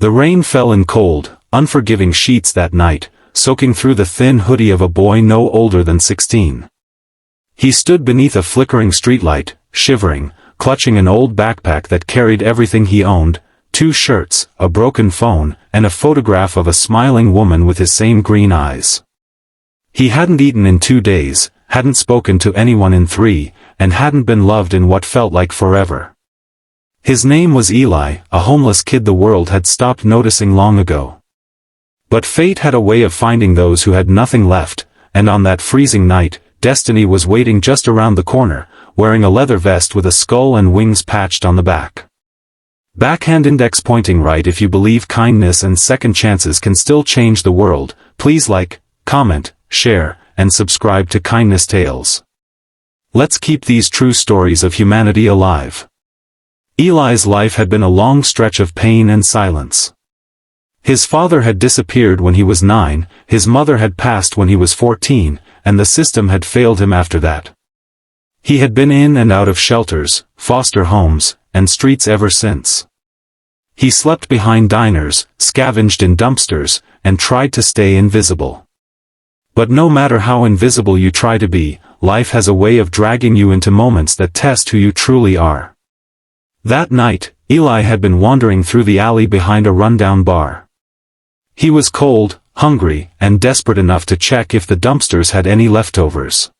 The rain fell in cold, unforgiving sheets that night, soaking through the thin hoodie of a boy no older than 16. He stood beneath a flickering streetlight, shivering, clutching an old backpack that carried everything he owned, 2 shirts, a broken phone, and a photograph of a smiling woman with his same green eyes. He hadn't eaten in 2 days, hadn't spoken to anyone in 3, and hadn't been loved in what felt like forever. His name was Eli, a homeless kid the world had stopped noticing long ago. But fate had a way of finding those who had nothing left, and on that freezing night, destiny was waiting just around the corner, wearing a leather vest with a skull and wings patched on the back. Backhand index pointing right. If you believe kindness and second chances can still change the world, please like, comment, share, and subscribe to Kindness Tales. Let's keep these true stories of humanity alive. Eli's life had been a long stretch of pain and silence. His father had disappeared when he was 9, his mother had passed when he was 14, and the system had failed him after that. He had been in and out of shelters, foster homes, and streets ever since. He slept behind diners, scavenged in dumpsters, and tried to stay invisible. But no matter how invisible you try to be, life has a way of dragging you into moments that test who you truly are. That night, Eli had been wandering through the alley behind a rundown bar. He was cold, hungry, and desperate enough to check if the dumpsters had any leftovers.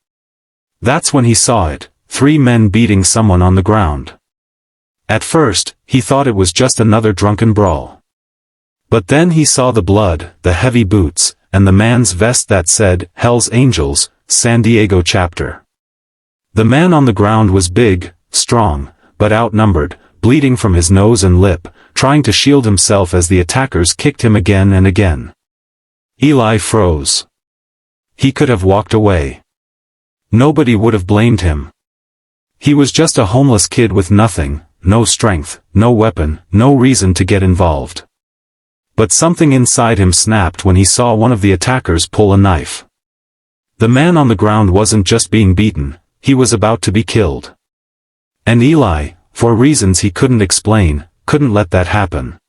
That's when he saw it, 3 men beating someone on the ground. At first, he thought it was just another drunken brawl. But then he saw the blood, the heavy boots, and the man's vest that said, Hell's Angels, San Diego chapter. The man on the ground was big, strong, but outnumbered, bleeding from his nose and lip, trying to shield himself as the attackers kicked him again and again. Eli froze. He could have walked away. Nobody would have blamed him. He was just a homeless kid with nothing, no strength, no weapon, no reason to get involved. But something inside him snapped when he saw one of the attackers pull a knife. The man on the ground wasn't just being beaten, he was about to be killed. And Eli, for reasons he couldn't explain, couldn't let that happen.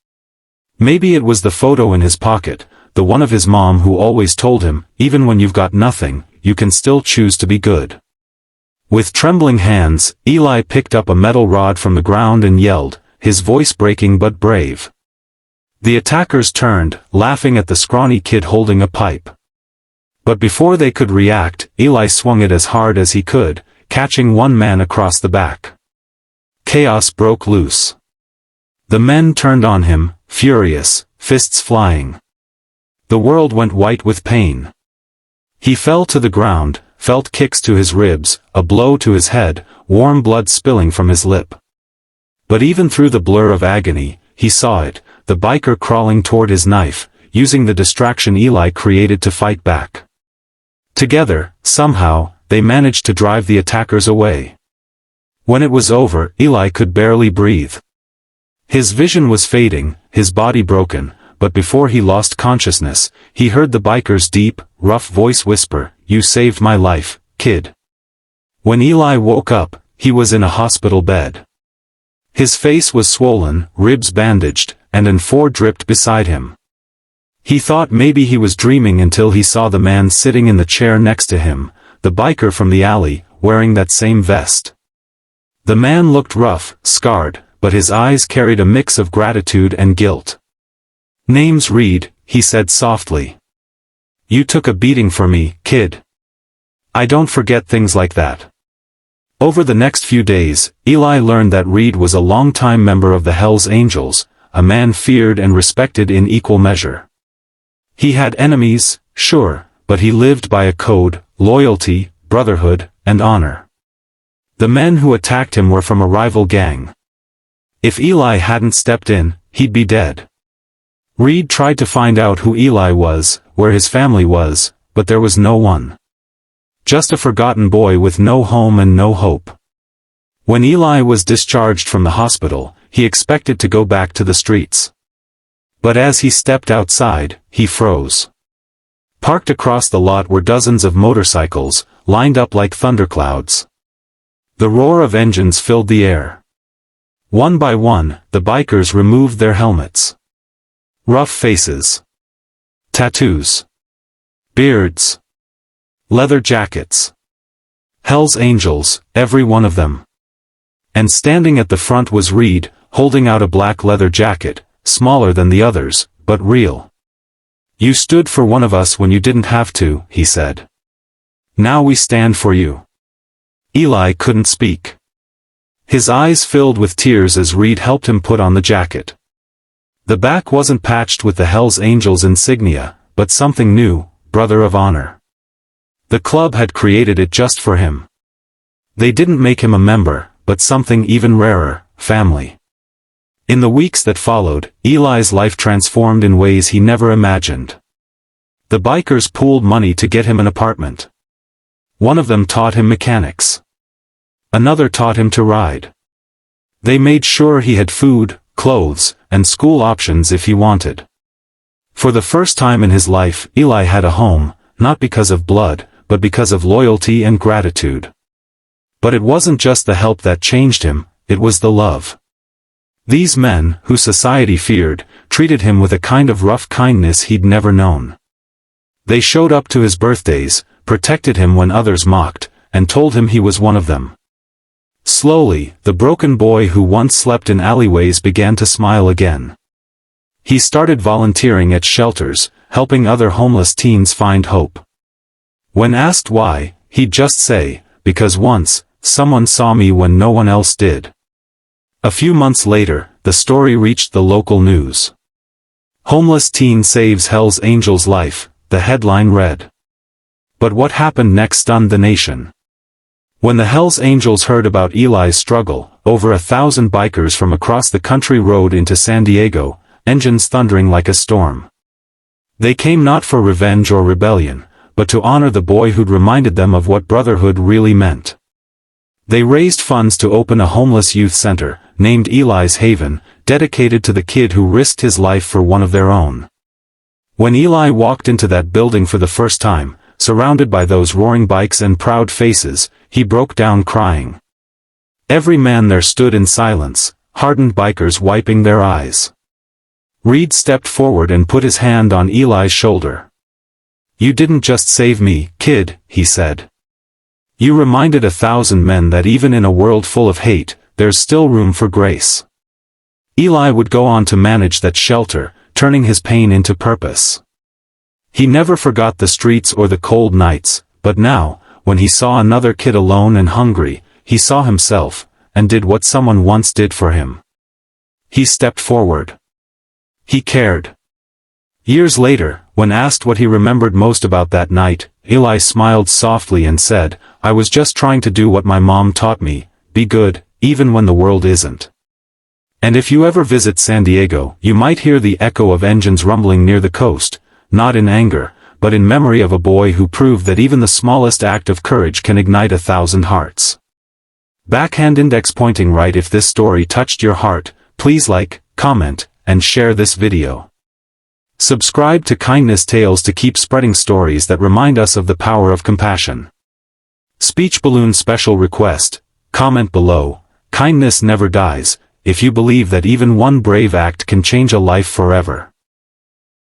Maybe it was the photo in his pocket, the one of his mom who always told him, even when you've got nothing, you can still choose to be good. With trembling hands, Eli picked up a metal rod from the ground and yelled, his voice breaking but brave. The attackers turned, laughing at the scrawny kid holding a pipe. But before they could react, Eli swung it as hard as he could, catching one man across the back. Chaos broke loose. The men turned on him, furious, fists flying. The world went white with pain. He fell to the ground, felt kicks to his ribs, a blow to his head, warm blood spilling from his lip. But even through the blur of agony, he saw it, the biker crawling toward his knife, using the distraction Eli created to fight back. Together, somehow, they managed to drive the attackers away. When it was over, Eli could barely breathe. His vision was fading, his body broken, but before he lost consciousness, he heard the biker's deep, rough voice whisper, "You saved my life, kid." When Eli woke up, he was in a hospital bed. His face was swollen, ribs bandaged, and an IV dripped beside him. He thought maybe he was dreaming until he saw the man sitting in the chair next to him, the biker from the alley, wearing that same vest. The man looked rough, scarred, but his eyes carried a mix of gratitude and guilt. "Name's Reed," he said softly. "You took a beating for me, kid. I don't forget things like that." Over the next few days, Eli learned that Reed was a longtime member of the Hells Angels, a man feared and respected in equal measure. He had enemies, sure, but he lived by a code, loyalty, brotherhood, and honor. The men who attacked him were from a rival gang. If Eli hadn't stepped in, he'd be dead. Reed tried to find out who Eli was, where his family was, but there was no one. Just a forgotten boy with no home and no hope. When Eli was discharged from the hospital, he expected to go back to the streets. But as he stepped outside, he froze. Parked across the lot were dozens of motorcycles, lined up like thunderclouds. The roar of engines filled the air. One by one, the bikers removed their helmets. Rough faces. Tattoos. Beards. Leather jackets. Hell's Angels, every one of them. And standing at the front was Reed, holding out a black leather jacket, smaller than the others, but real. "You stood for one of us when you didn't have to," he said. "Now we stand for you." Eli couldn't speak. His eyes filled with tears as Reed helped him put on the jacket. The back wasn't patched with the Hells Angels insignia, but something new, Brother of Honor. The club had created it just for him. They didn't make him a member, but something even rarer, family. In the weeks that followed, Eli's life transformed in ways he never imagined. The bikers pooled money to get him an apartment. One of them taught him mechanics. Another taught him to ride. They made sure he had food, clothes, and school options if he wanted. For the first time in his life, Eli had a home, not because of blood, but because of loyalty and gratitude. But it wasn't just the help that changed him, it was the love. These men, who society feared, treated him with a kind of rough kindness he'd never known. They showed up to his birthdays, protected him when others mocked, and told him he was one of them. Slowly, the broken boy who once slept in alleyways began to smile again. He started volunteering at shelters, helping other homeless teens find hope. When asked why, he'd just say, "Because once, someone saw me when no one else did." A few months later, the story reached the local news. "Homeless teen saves Hells Angels' life," the headline read. But what happened next stunned the nation. When the Hells Angels heard about Eli's struggle, over 1,000 bikers from across the country rode into San Diego, engines thundering like a storm. They came not for revenge or rebellion, but to honor the boy who'd reminded them of what brotherhood really meant. They raised funds to open a homeless youth center, named Eli's Haven, dedicated to the kid who risked his life for one of their own. When Eli walked into that building for the first time, surrounded by those roaring bikes and proud faces, he broke down crying. Every man there stood in silence, hardened bikers wiping their eyes. Reed stepped forward and put his hand on Eli's shoulder. "You didn't just save me, kid," he said. "You reminded 1,000 men that even in a world full of hate, there's still room for grace." Eli would go on to manage that shelter, turning his pain into purpose. He never forgot the streets or the cold nights, but now, when he saw another kid alone and hungry, he saw himself, and did what someone once did for him. He stepped forward. He cared. Years later, when asked what he remembered most about that night, Eli smiled softly and said, "I was just trying to do what my mom taught me, be good, even when the world isn't." And if you ever visit San Diego, you might hear the echo of engines rumbling near the coast, not in anger, but in memory of a boy who proved that even the smallest act of courage can ignite 1,000 hearts. Backhand index pointing right. If this story touched your heart, please like, comment, and share this video. Subscribe to Kindness Tales to keep spreading stories that remind us of the power of compassion. Speech balloon special request, comment below. Kindness never dies, if you believe that even one brave act can change a life forever.